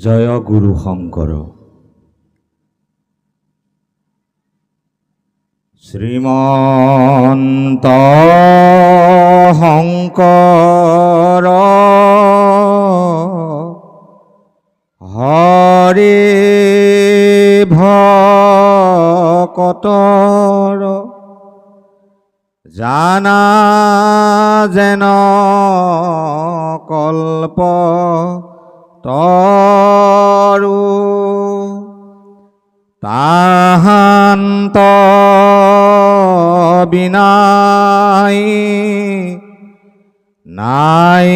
জয় গুৰু শঙ্কৰ। শ্ৰীমন্ত শঙ্কৰ হৰি ভকতৰ জানা যেন কল্প তৰু তাহান্ত বিনাই নাই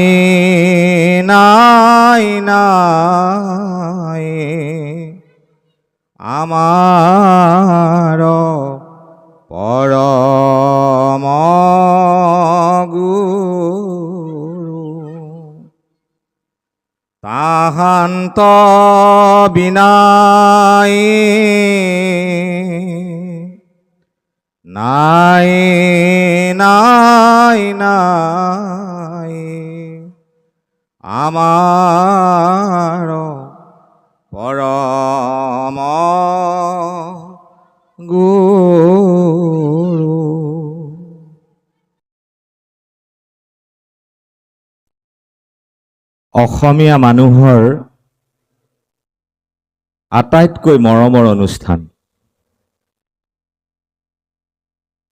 নাই নাই আমাৰ পৰম গুৰু। তাহান্ত বিনাই নাই নাই নাই আমাৰ পৰম গুৰু। অসমীয়া মানুহৰ আটাইতকৈ মৰমৰ অনুষ্ঠান,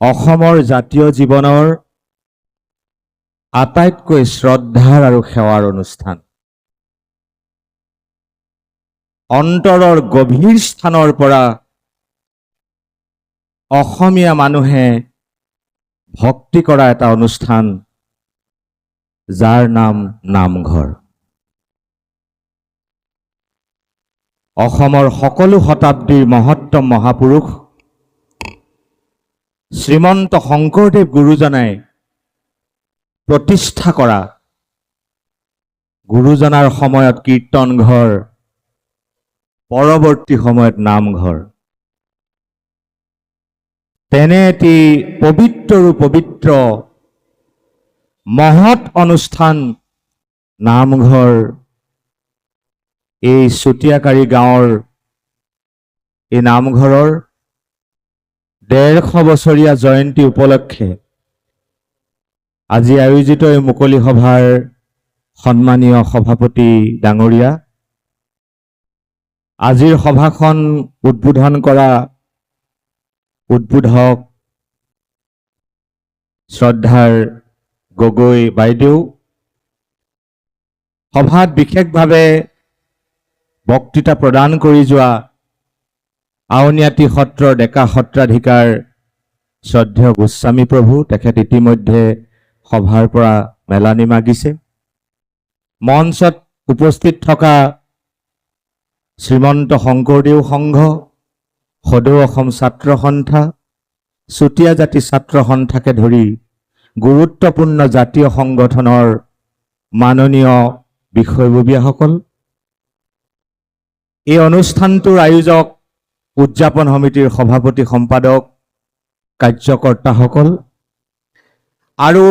অসমৰ জাতীয় জীৱনৰ আটাইতকৈ শ্ৰদ্ধাৰ আৰু সেৱাৰ অনুষ্ঠান, অন্তৰৰ গভীৰ স্থানৰ পৰা অসমীয়া মানুহে ভক্তি কৰা এটা অনুষ্ঠান, যাৰ নাম নামঘৰ। অসমৰ সকলো শতাব্দীৰ মহত্তম মহাপুৰুষ শ্ৰীমন্ত শংকৰদেৱ গুৰুজনাই প্ৰতিষ্ঠা কৰা, গুৰুজনাৰ সময়ত কীৰ্তন ঘৰ, পৰৱৰ্তী সময়ত নামঘৰ, তেনে এটি পবিত্ৰৰো পবিত্ৰ মহৎ অনুষ্ঠান নামঘৰ এই চুতীয়াকাৰী গাঁৱৰ এই নামঘৰৰ 150 বছৰীয়া জয়ন্তী উপলক্ষে আজি আয়োজিত এই মুকলি সভাৰ সন্মানীয় সভাপতি ডাঙৰীয়া, আজিৰ সভাখন উদ্বোধন কৰা উদ্বোধক শ্ৰদ্ধাৰ গগৈ বাইদেউ, সভাত বিশেষভাৱে বক্তৃতা প্ৰদান কৰি যোৱা আউনীআটী সত্ৰৰ ডেকা সত্ৰাধিকাৰ শ্ৰদ্ধেয় গোস্বামী প্ৰভু, তেখেত ইতিমধ্যে সভাৰ পৰা মেলানি মাগিছে। মঞ্চত উপস্থিত থকা শ্ৰীমন্ত শংকৰদেৱ সংঘ, সদৌ অসম ছাত্ৰ সন্থা, চুতীয়া জাতি ছাত্ৰ সন্থাকে ধৰি গুৰুত্বপূৰ্ণ জাতীয় সংগঠনৰ মাননীয় বিষয়ববীয়াসকল, এই অনুষ্ঠানটোৰ আয়োজক উদযাপন সমিতিৰ সভাপতি সম্পাদক কাৰ্যকৰ্তাসকল, আৰু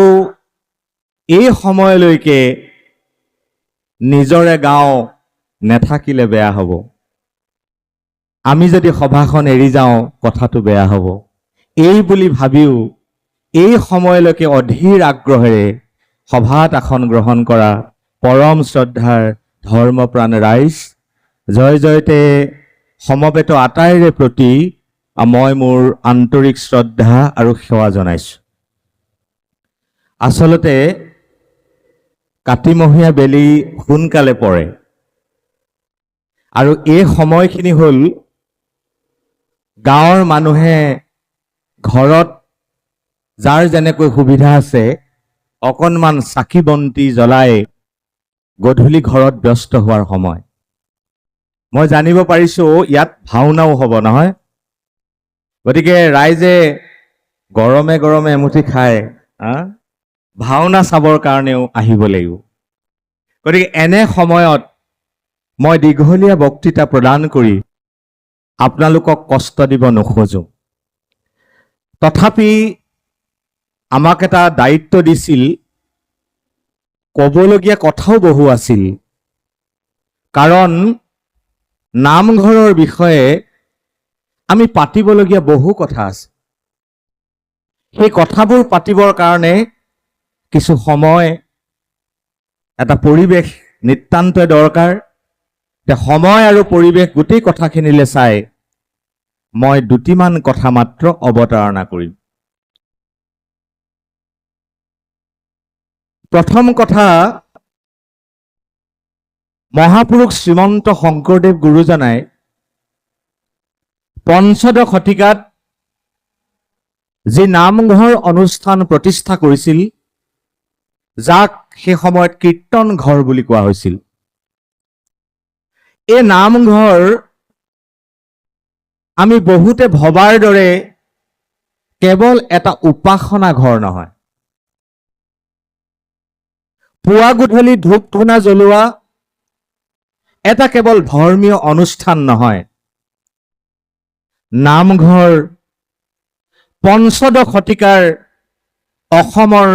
এই সময়লৈকে নিজৰে গাঁও নেথাকিলে বেয়া হ'ব, আমি যদি সভাখন এৰি যাওঁ কথাটো বেয়া হ'ব, এই বুলি ভাবিও এই সময়লৈকে অধীৰ আগ্ৰহেৰে সভাত আসন গ্ৰহণ কৰা পৰম শ্ৰদ্ধাৰ ধৰ্মপ্ৰাণ ৰাইজ, জয় জয়তে সমবেত আটাইৰে প্ৰতি মই মোৰ আন্তৰিক শ্ৰদ্ধা আৰু সেৱা জনাইছোঁ। আচলতে কাতিমহীয়া বেলি সোনকালে পৰে আৰু এই সময়খিনি হ'ল গাঁৱৰ মানুহে ঘৰত যাৰ যেনেকৈ সুবিধা আছে অকণমান চাকি বন্তি জ্বলাই গধূলি ঘৰত ব্যস্ত হোৱাৰ সময়। মই জানিব পাৰিছোঁ ইয়াত ভাওনাও হ'ব নহয়, গতিকে ৰাইজে গৰমে গৰমে এমুঠি খায় ভাওনা চাবৰ কাৰণেও আহিব লাগিব। গতিকে এনে সময়ত মই দীঘলীয়া বক্তৃতা প্ৰদান কৰি আপোনালোকক কষ্ট দিব নোখোজো। তথাপি আমাক এটা দায়িত্ব দিছিল, ক'বলগীয়া কথাও বহু আছিল, কাৰণ নামঘৰৰ বিষয়ে আমি পাতিবলগীয়া বহু কথা আছে। সেই কথাবোৰ পাতিবৰ কাৰণে কিছু সময়, এটা পৰিৱেশ নিতান্তই দৰকাৰ। সময় আৰু পৰিৱেশ গোটেই কথাখিনিলে চাই মই দুটিমান কথা মাত্ৰ অৱতাৰণা কৰিম। প্ৰথম কথা, মহাপুৰুষ শ্ৰীমন্ত শংকৰদেৱ গুৰুজনাই পঞ্চদশ শতিকাত যি নামঘৰ অনুষ্ঠান প্ৰতিষ্ঠা কৰিছিল, যাক সেই সময়ত কীৰ্তন ঘৰ বুলি কোৱা হৈছিল, এই নামঘৰ আমি বহুতে ভবাৰ দৰে কেৱল এটা উপাসনা ঘৰ নহয়, পুৱা গধূলি ধূপ ধূনা জ্বলোৱা এটা কেৱল ধৰ্মীয় অনুষ্ঠান নহয়। নামঘৰ পঞ্চদশ শতিকাৰ অসমৰ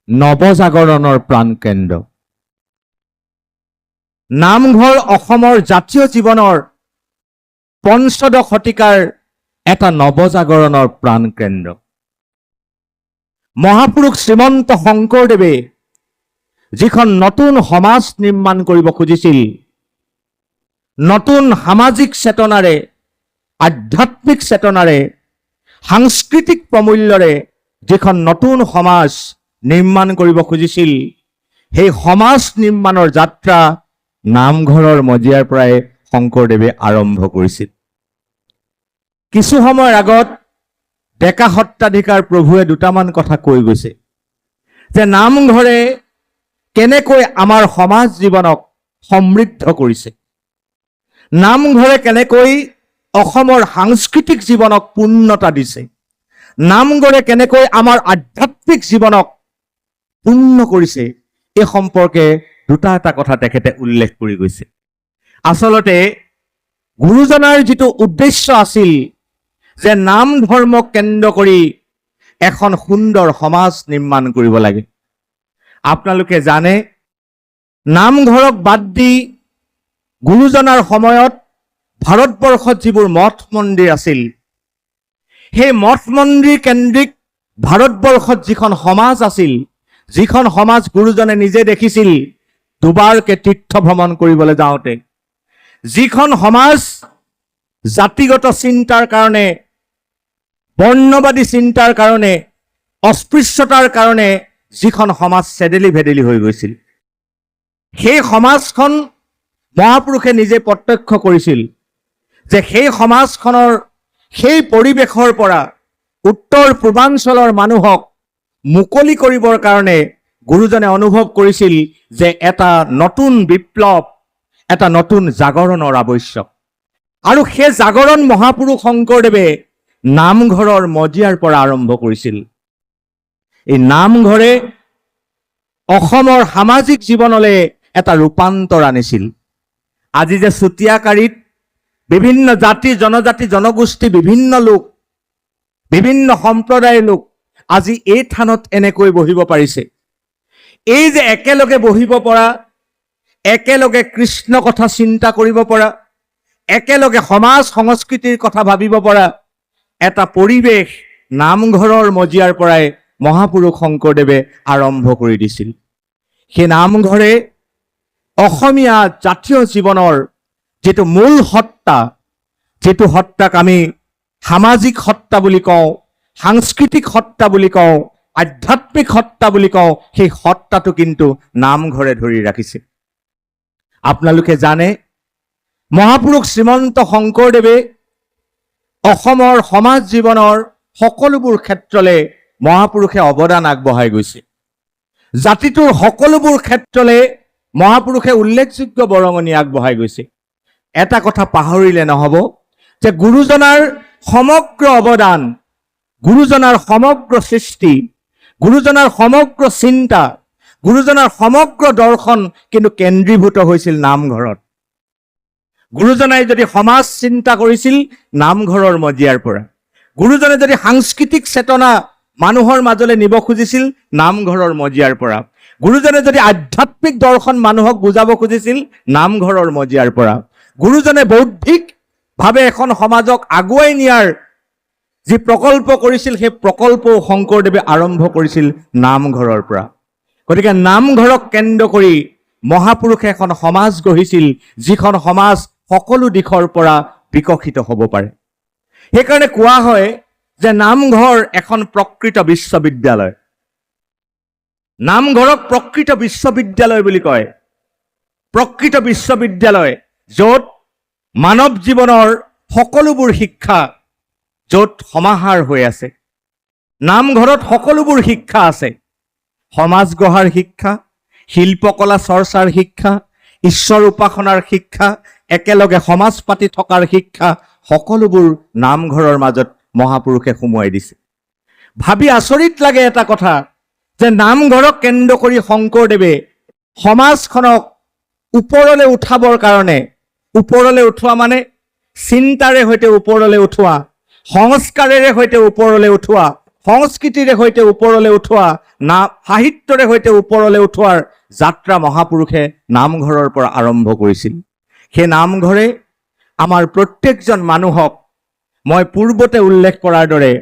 নৱজাগৰণৰ প্ৰাণকেন্দ্ৰ। নামঘৰ অসমৰ জাতীয় জীৱনৰ পঞ্চদশ শতিকাৰ এটা নৱজাগৰণৰ প্ৰাণকেন্দ্ৰ। মহাপুৰুষ শ্ৰীমন্ত শংকৰদেৱে যিখন নতুন সমাজ নিৰ্মাণ কৰিব খুজিছিল, নতুন সামাজিক চেতনাৰে, আধ্যাত্মিক চেতনাৰে, সাংস্কৃতিক প্ৰমূল্যৰে যিখন নতুন সমাজ নিৰ্মাণ কৰিব খুজিছিল, সেই সমাজ নিৰ্মাণৰ যাত্ৰা নামঘৰৰ মজিয়াৰ পৰাই শংকৰদেৱে আৰম্ভ কৰিছিল। কিছু সময়ৰ আগত ডেকা সত্ৰাধিকাৰ প্ৰভুৱে দুটামান কথা কৈ গৈছে যে নামঘৰে কেনেকৈ আমাৰ সমাজ জীৱনক সমৃদ্ধ কৰিছে, নামঘৰে কেনেকৈ অসমৰ সাংস্কৃতিক জীৱনক পূৰ্ণতা দিছে, নামঘৰে কেনেকৈ আমাৰ আধ্যাত্মিক জীৱনক পূৰ্ণ কৰিছে, এই সম্পৰ্কে দুটা এটা কথা তেখেতে উল্লেখ কৰি গৈছে। আচলতে গুৰুজনাৰ যিটো উদ্দেশ্য আছিল যে নাম ধৰ্মক কেন্দ্ৰ কৰি এখন সুন্দৰ সমাজ নিৰ্মাণ কৰিব লাগে। আপোনালোকে জানে, নামঘৰক বাদ দি গুৰুজনাৰ সময়ত ভাৰতবৰ্ষত যিবোৰ মঠ মন্দিৰ আছিল, সেই মঠ মন্দিৰ কেন্দ্ৰিক ভাৰতবৰ্ষত যিখন সমাজ আছিল, যিখন সমাজ গুৰুজনে নিজে দেখিছিল দুবাৰকে তীৰ্থ ভ্ৰমণ কৰিবলৈ যাওঁতে, যিখন সমাজ জাতিগত চিন্তাৰ কাৰণে, বৰ্ণবাদী চিন্তাৰ কাৰণে, অস্পৃশ্যতাৰ কাৰণে যিখন সমাজ চেদেলি ভেদেলি হৈ গৈছিল, সেই সমাজখন মহাপুৰুষে নিজে প্ৰত্যক্ষ কৰিছিল যে সেই সমাজখনৰ, সেই পৰিৱেশৰ পৰা উত্তৰ পূৰ্বাঞ্চলৰ মানুহক মুকলি কৰিবৰ কাৰণে গুৰুজনে অনুভৱ কৰিছিল যে এটা নতুন বিপ্লৱ, এটা নতুন জাগৰণৰ আৱশ্যক। আৰু সেই জাগৰণ মহাপুৰুষ শংকৰদেৱে নামঘৰৰ মজিয়াৰ পৰা আৰম্ভ কৰিছিল। এই নামঘৰে অসমৰ সামাজিক জীৱনলৈ এটা ৰূপান্তৰ আনিছিল। আজি যে চুতীয়াকাৰীত বিভিন্ন জাতি, জনজাতি, জনগোষ্ঠী, বিভিন্ন লোক, বিভিন্ন সম্প্ৰদায়ৰ লোক আজি এই থানত এনেকৈ বহিব পাৰিছে, এই যে একেলগে বহিব পৰা, একেলগে কৃষ্ণ কথা চিন্তা কৰিব পৰা, একেলগে সমাজ সংস্কৃতিৰ কথা ভাবিব পৰা এটা পৰিৱেশ নামঘৰৰ মজিয়াৰ পৰাই মহাপুৰুষ শংকৰদেৱে আৰম্ভ কৰি দিছিল। সেই নামঘৰে অসমীয়া জাতীয় জীৱনৰ যিটো মূল সত্তা, যিটো সত্তাক আমি সামাজিক সত্তা বুলি কওঁ, সাংস্কৃতিক সত্তা বুলি কওঁ, আধ্যাত্মিক সত্তা বুলি কওঁ, সেই সত্তাটো কিন্তু নামঘৰে ধৰি ৰাখিছে। আপোনালোকে জানে, মহাপুৰুষ শ্ৰীমন্ত শংকৰদেৱে অসমৰ সমাজ জীৱনৰ সকলোবোৰ ক্ষেত্ৰলৈ মহাপুৰুষে অৱদান আগবঢ়াই গৈছে। জাতিটোৰ সকলোবোৰ ক্ষেত্ৰলৈ মহাপুৰুষে উল্লেখযোগ্য বৰঙণি আগবঢ়াই গৈছে। এটা কথা পাহৰিলে নহ'ব যে গুৰুজনাৰ সমগ্ৰ অৱদান, গুৰুজনাৰ সমগ্ৰ সৃষ্টি, গুৰুজনাৰ সমগ্ৰ চিন্তা, গুৰুজনাৰ সমগ্ৰ দৰ্শন কিন্তু কেন্দ্ৰীভূত হৈছিল নামঘৰত। গুৰুজনাই যদি সমাজ চিন্তা কৰিছিল নামঘৰৰ মজিয়াৰ পৰা, গুৰুজনে যদি সাংস্কৃতিক চেতনা মানুহৰ মাজলৈ নিব খুজিছিল নামঘৰৰ মজিয়াৰ পৰা, গুৰুজনে যদি আধ্যাত্মিক দৰ্শন মানুহক বুজাব খুজিছিল নামঘৰৰ মজিয়াৰ পৰা, গুৰুজনে বৌদ্ধিকভাৱে এখন সমাজক আগুৱাই নিয়াৰ যি প্ৰকল্প কৰিছিল, সেই প্ৰকল্প শংকৰদেৱে আৰম্ভ কৰিছিল নামঘৰৰ পৰা। গতিকে নামঘৰক কেন্দ্ৰ কৰি মহাপুৰুষে এখন সমাজ গঢ়িছিল, যিখন সমাজ সকলো দিশৰ পৰা বিকশিত হ'ব পাৰে। সেইকাৰণে কোৱা হয় যে নামঘৰ এখন প্ৰকৃত বিশ্ববিদ্যালয়। নামঘৰক প্ৰকৃত বিশ্ববিদ্যালয় বুলি কয়। প্ৰকৃত বিশ্ববিদ্যালয় য'ত মানৱ জীৱনৰ সকলোবোৰ শিক্ষা য'ত সমাহাৰ হৈ আছে। নামঘৰত সকলোবোৰ শিক্ষা আছে। সমাজ গঢ়াৰ শিক্ষা, শিল্পকলা চৰ্চাৰ শিক্ষা, ঈশ্বৰ উপাসনাৰ শিক্ষা, একেলগে সমাজ পাতি থকাৰ শিক্ষা, সকলোবোৰ নামঘৰৰ মাজত মহাপুৰুষে সুমুৱাই দিছে। ভাবি আচৰিত লাগে এটা কথা যে নামঘৰক কেন্দ্ৰ কৰি শংকৰদেৱে সমাজখনক ওপৰলৈ উঠাবৰ কাৰণে, ওপৰলৈ উঠোৱা মানে চিন্তাৰে সৈতে ওপৰলৈ উঠোৱা, সংস্কাৰেৰে সৈতে ওপৰলৈ উঠোৱা, সংস্কৃতিৰে সৈতে ওপৰলৈ উঠোৱা, সাহিত্যৰে সৈতে ওপৰলৈ উঠোৱাৰ যাত্ৰা মহাপুৰুষে নামঘৰৰ পৰা আৰম্ভ কৰিছিল। সেই নামঘৰে আমাৰ প্ৰত্যেকজন মানুহক মই পূৰ্বতে উল্লেখ কৰাৰ দৰে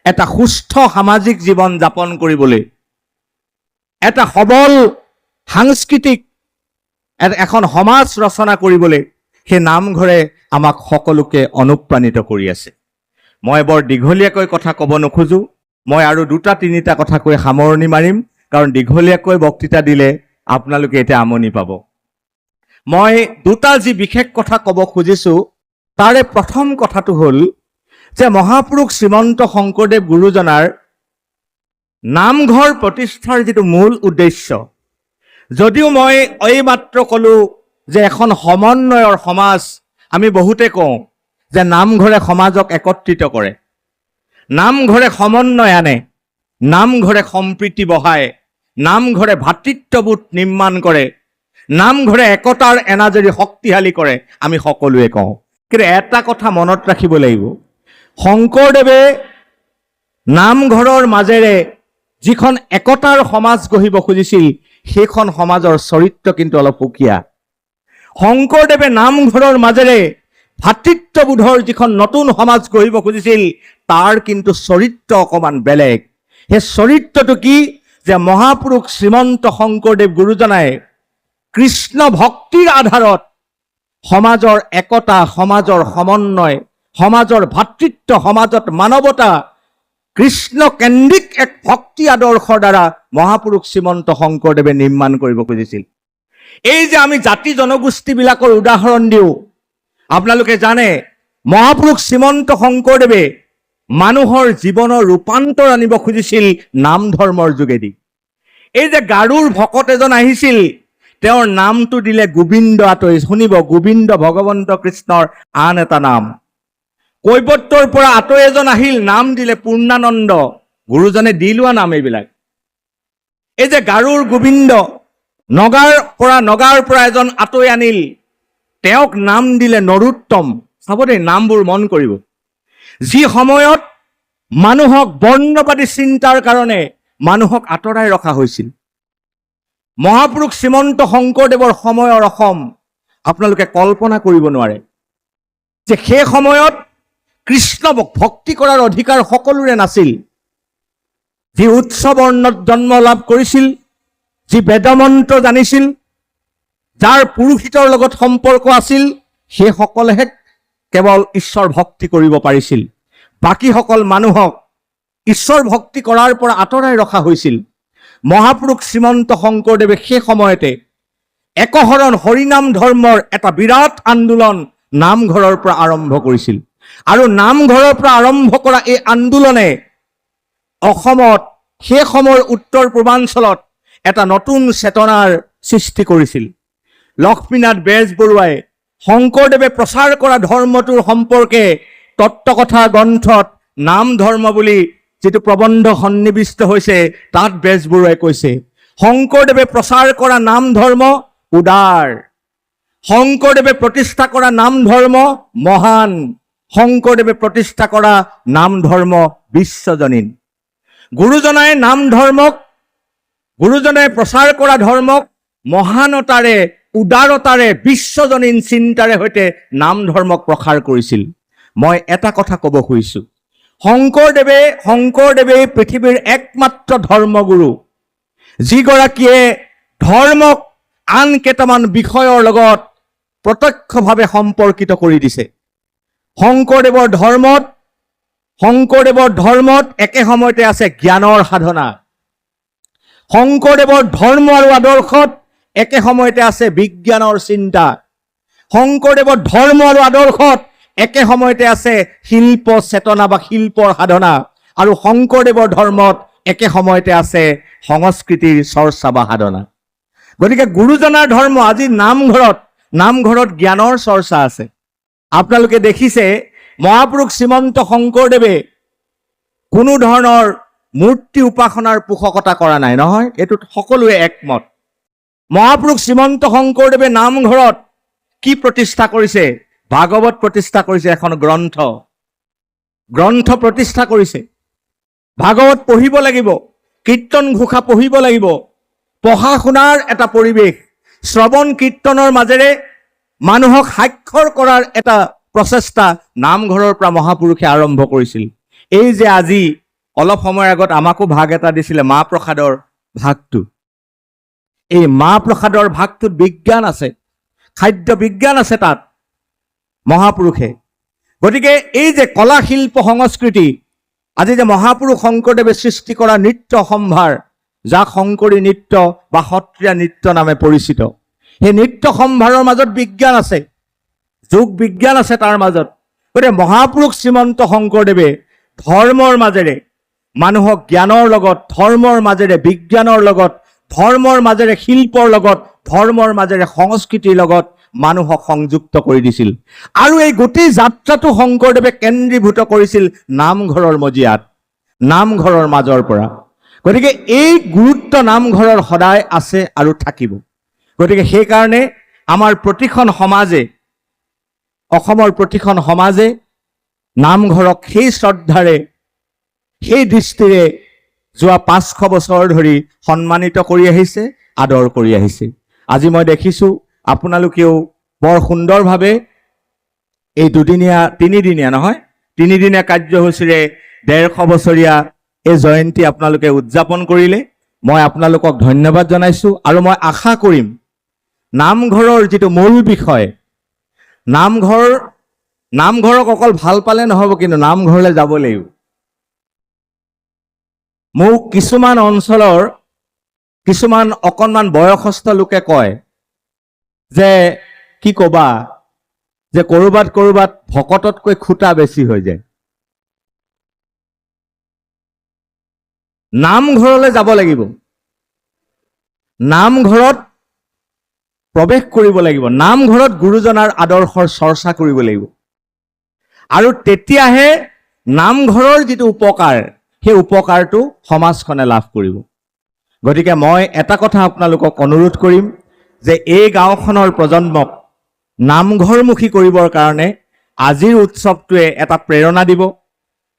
এটা সুস্থ সামাজিক জীৱন যাপন কৰিবলৈ, এটা সবল সাংস্কৃতিক এখন সমাজ ৰচনা কৰিবলৈ সেই নামঘৰে আমাক সকলোকে অনুপ্ৰাণিত কৰি আছে। মই বৰ দীঘলীয়াকৈ কথা ক'ব নোখোজো। মই আৰু দুটা তিনিটা কথা কৈ সামৰণি মাৰিম, কাৰণ দীঘলীয়াকৈ বক্তৃতা দিলে আপোনালোকে এতিয়া আমনি পাব। মই দুটা যি বিশেষ কথা ক'ব খুজিছো, তাৰে প্ৰথম কথাটো হ'ল যে মহাপুৰুষ শ্ৰীমন্ত শংকৰদেৱ গুৰুজনাৰ নামঘৰ প্ৰতিষ্ঠাৰ যিটো মূল উদ্দেশ্য, যদিও মই এইমাত্ৰ ক'লো যে এখন সমন্বয়ৰ সমাজ, আমি বহুতে কওঁ যে নামঘৰে সমাজক একত্ৰিত কৰে, নামঘৰে সমন্বয় আনে, নামঘৰে সম্প্ৰীতি বঢ়ায়, নামঘৰে ভাতৃত্ববোধ নিৰ্মাণ কৰে, নামঘৰে একতাৰ এনাজৰী শক্তিশালী কৰে, আমি সকলোৱে কওঁ। কিন্তু এটা কথা মনত ৰাখিব লাগিব, শংকৰদেৱে নামঘৰৰ মাজেৰে যিখন একতাৰ সমাজ গঢ়িব খুজিছিল, সেইখন সমাজৰ চৰিত্ৰ কিন্তু অলপ সুকীয়া। শংকৰদেৱে নামঘৰৰ মাজেৰে ভাতৃত্ববোধৰ যিখন নতুন সমাজ গঢ়িব খুজিছিল, তাৰ কিন্তু চৰিত্ৰ অকণমান বেলেগ। সেই চৰিত্ৰটো কি? যে মহাপুৰুষ শ্ৰীমন্ত শংকৰদেৱ গুৰুজনাই কৃষ্ণ ভক্তিৰ আধাৰত সমাজৰ একতা, সমাজৰ সমন্বয়, সমাজৰ ভাতৃত্ব, সমাজত মানৱতা, কৃষ্ণ কেন্দ্ৰিক এক ভক্তি আদৰ্শৰ দ্বাৰা মহাপুৰুষ শ্ৰীমন্ত শংকৰদেৱে নিৰ্মাণ কৰিব খুজিছিল। এই যে আমি জাতি জনগোষ্ঠীবিলাকৰ উদাহৰণ দিওঁ, আপোনালোকে জানে মহাপুৰুষ শ্ৰীমন্ত শংকৰদেৱে মানুহৰ জীৱনৰ ৰূপান্তৰ আনিব খুজিছিল নাম ধৰ্মৰ যোগেদি। এই যে গাৰুৰ ভকত এজন আহিছিল, তেওঁৰ নামটো দিলে গোবিন্দ আতৈ। শুনিব, গোবিন্দ ভগৱন্ত কৃষ্ণৰ আন এটা নাম। কৈৱত্যৰ পৰা আতৈ এজন আহিল, নাম দিলে পূৰ্ণানন্দ। গুৰুজনে দি লোৱা নাম এইবিলাক। এই যে গাৰুৰ গোবিন্দ, নগাৰ পৰা এজন আতৈ আনিল, তেওঁক নাম দিলে নৰোত্তম। চাব দেই, নামবোৰ মন কৰিব। যি সময়ত মানুহক বৰ্ণবাদী চিন্তাৰ কাৰণে মানুহক আঁতৰাই ৰখা হৈছিল, মহাপুৰুষ শ্ৰীমন্ত শংকৰদেৱৰ সময়ৰ অসম আপোনালোকে কল্পনা কৰিব নোৱাৰে যে সেই সময়ত কৃষ্ণক ভক্তি কৰাৰ অধিকাৰ সকলোৰে নাছিল। যি উচ্চ বৰ্ণত জন্ম লাভ কৰিছিল, যি বেদমন্ত্ৰ জানিছিল, যাৰ পুৰোহিতৰ লগত সম্পৰ্ক আছিল, সেইসকলেহে কেৱল ঈশ্বৰ ভক্তি কৰিব পাৰিছিল। বাকীসকল মানুহক ঈশ্বৰ ভক্তি কৰাৰ পৰা আঁতৰাই ৰখা হৈছিল। মহাপুৰুষ শ্ৰীমন্ত শংকৰদেৱে সেই সময়তে একশৰণ হৰিনাম ধৰ্মৰ এটা বিৰাট আন্দোলন নামঘৰৰ পৰা আৰম্ভ কৰিছিল। আৰু নামঘৰৰ পৰা আৰম্ভ কৰা এই আন্দোলনে অসমত সেই সময়ৰ উত্তৰ পূৰ্বাঞ্চলত এটা নতুন চেতনাৰ সৃষ্টি কৰিছিল। লক্ষ্মীনাথ বেজবৰুৱাই শংকৰদেৱে প্ৰচাৰ কৰা ধৰ্মটোৰ সম্পৰ্কে তত্ত্বকথা গ্ৰন্থত নাম ধৰ্ম বুলি যিটো প্ৰবন্ধ সন্নিৱিষ্ট হৈছে, তাত বেজবৰুৱাই কৈছে, শংকৰদেৱে প্ৰচাৰ কৰা নাম ধৰ্ম উদাৰ, শংকৰদেৱে প্ৰতিষ্ঠা কৰা নাম ধৰ্ম মহান, শংকৰদেৱে প্ৰতিষ্ঠা কৰা নাম ধৰ্ম বিশ্বজনীন। গুৰুজনাই নাম ধৰ্মক, গুৰুজনাই প্ৰচাৰ কৰা ধৰ্মক মহানতাৰে উদাৰতাৰে বিশ্বজনীন চিন্তাৰে সৈতে নাম ধৰ্মক প্ৰসাৰ কৰিছিল। মই এটা কথা ক'ব খুজিছোঁ, শংকৰদেৱে পৃথিৱীৰ একমাত্ৰ ধৰ্মগুৰু, যিগৰাকীয়ে ধৰ্মক আন কেইটামান বিষয়ৰ লগত প্ৰত্যক্ষভাৱে সম্পৰ্কিত কৰি দিছে। শংকৰদেৱৰ ধৰ্মত একে সময়তে আছে জ্ঞানৰ সাধনা। শংকৰদেৱৰ ধৰ্ম আৰু আদৰ্শত একে সময়তে আছে বিজ্ঞানৰ চিন্তা। শংকৰদেৱৰ ধৰ্ম আৰু আদৰ্শত একে সময়তে আছে শিল্প চেতনা বা শিল্পৰ সাধনা, আৰু শংকৰদেৱৰ ধৰ্মত একে সময়তে আছে সংস্কৃতিৰ চৰ্চা বা সাধনা। গতিকে গুৰুজনাৰ ধৰ্ম, আজি নামঘৰত জ্ঞানৰ চৰ্চা আছে। আপোনালোকে দেখিছে মহাপুৰুষ শ্ৰীমন্ত শংকৰদেৱে কোনো ধৰণৰ মূৰ্তি উপাসনাৰ পোষকতা কৰা নাই, নহয়, এইটোত সকলোৱে একমত। মহাপুৰুষ শ্ৰীমন্ত শংকৰদেৱে নামঘৰত কি প্ৰতিষ্ঠা কৰিছে? ভাগৱত প্ৰতিষ্ঠা কৰিছে, এখন গ্ৰন্থ প্ৰতিষ্ঠা কৰিছে। ভাগৱত পঢ়িব লাগিব, কীৰ্তন ঘোষা পঢ়িব লাগিব, পঢ়া শুনাৰ এটা পৰিৱেশ, শ্ৰৱণ কীৰ্তনৰ মাজেৰে মানুহক সাক্ষৰ কৰাৰ এটা প্ৰচেষ্টা নামঘৰৰ পৰা মহাপুৰুষে আৰম্ভ কৰিছিল। এই যে আজি অলপ সময়ৰ আগত আমাকো ভাগ এটা দিছিলে, মাহ প্ৰসাদৰ ভাগটো, এই মাহ প্ৰসাদৰ ভাগটোত বিজ্ঞান আছে, খাদ্য বিজ্ঞান আছে তাত মহাপুৰুষে। গতিকে এই যে কলা শিল্প সংস্কৃতি, আজি যে মহাপুৰুষ শংকৰদেৱে সৃষ্টি কৰা নৃত্য সম্ভাৰ, যাক শংকৰী নৃত্য বা সত্ৰীয়া নৃত্য নামে পৰিচিত, সেই নৃত্য সম্ভাৰৰ মাজত বিজ্ঞান আছে, যোগ বিজ্ঞান আছে তাৰ মাজত। গতিকে মহাপুৰুষ শ্ৰীমন্ত শংকৰদেৱে ধৰ্মৰ মাজেৰে মানুহক জ্ঞানৰ লগত, ধৰ্মৰ মাজেৰে বিজ্ঞানৰ লগত, ধৰ্মৰ মাজেৰে শিল্পৰ লগত, ধৰ্মৰ মাজেৰে সংস্কৃতিৰ লগত মানুহক সংযুক্ত কৰি দিছিল। আৰু এই গোটেই যাত্ৰাটো শংকৰদেৱে কেন্দ্ৰীভূত কৰিছিল নামঘৰৰ মজিয়াত, নামঘৰৰ মাজৰ পৰা। গতিকে এই গুৰুত্ব নামঘৰৰ সদায় আছে আৰু থাকিব। গতিকে সেইকাৰণে আমাৰ প্ৰতিখন সমাজে, অসমৰ প্ৰতিখন সমাজে নামঘৰক সেই শ্ৰদ্ধাৰে, সেই দৃষ্টিৰে যোৱা 500 বছৰ ধৰি সন্মানিত কৰি আহিছে, আদৰ কৰি আহিছে। আজি মই দেখিছোঁ আপোনালোকেও বৰ সুন্দৰভাৱে এই তিনিদিনীয়া কাৰ্যসূচীৰে 150 বছৰীয়া এই জয়ন্তী আপোনালোকে উদযাপন কৰিলে। মই আপোনালোকক ধন্যবাদ জনাইছোঁ, আৰু মই আশা কৰিম নামঘৰৰ যিটো মূল বিষয়, নামঘৰক অকল ভাল পালে নহ'ব, কিন্তু নামঘৰলৈ যাব লাগিব। মোক কিছুমান অঞ্চলৰ কিছুমান অকণমান বয়সস্থ লোকে কয় যে কি ক'বা, যে ক'ৰবাত ভকততকৈ খুঁটা বেছি হৈ যায়। নামঘৰলৈ যাব লাগিব, নামঘৰত প্ৰৱেশ কৰিব লাগিব, নামঘৰত গুৰুজনাৰ আদৰ্শৰ চৰ্চা কৰিব লাগিব, আৰু তেতিয়াহে নামঘৰৰ যিটো উপকাৰ, সেই উপকাৰটো সমাজখনে লাভ কৰিব। গতিকে মই এটা কথা আপোনালোকক অনুৰোধ কৰিম যে এই গাঁওখনৰ প্ৰজন্মক নামঘৰমুখী কৰিবৰ কাৰণে আজিৰ উৎসৱটোৱে এটা প্ৰেৰণা দিব।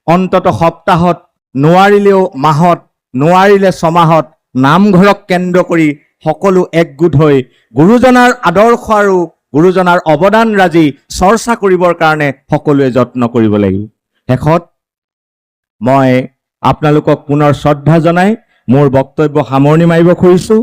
অন্তত সপ্তাহত, নোৱাৰিলেও মাহত, নোৱাৰিলে 6 মাহত নামঘৰক কেন্দ্ৰ কৰি সকলো একগোট হৈ গুৰুজনাৰ আদৰ্শ আৰু গুৰুজনাৰ অৱদান ৰাজি চৰ্চা কৰিবৰ কাৰণে সকলোৱে যত্ন কৰিব লাগিব। শেষত মই আপোনালোকক পুনৰ শ্ৰদ্ধা জনাই মোৰ বক্তব্য সামৰণি মাৰিব খুজিছোঁ।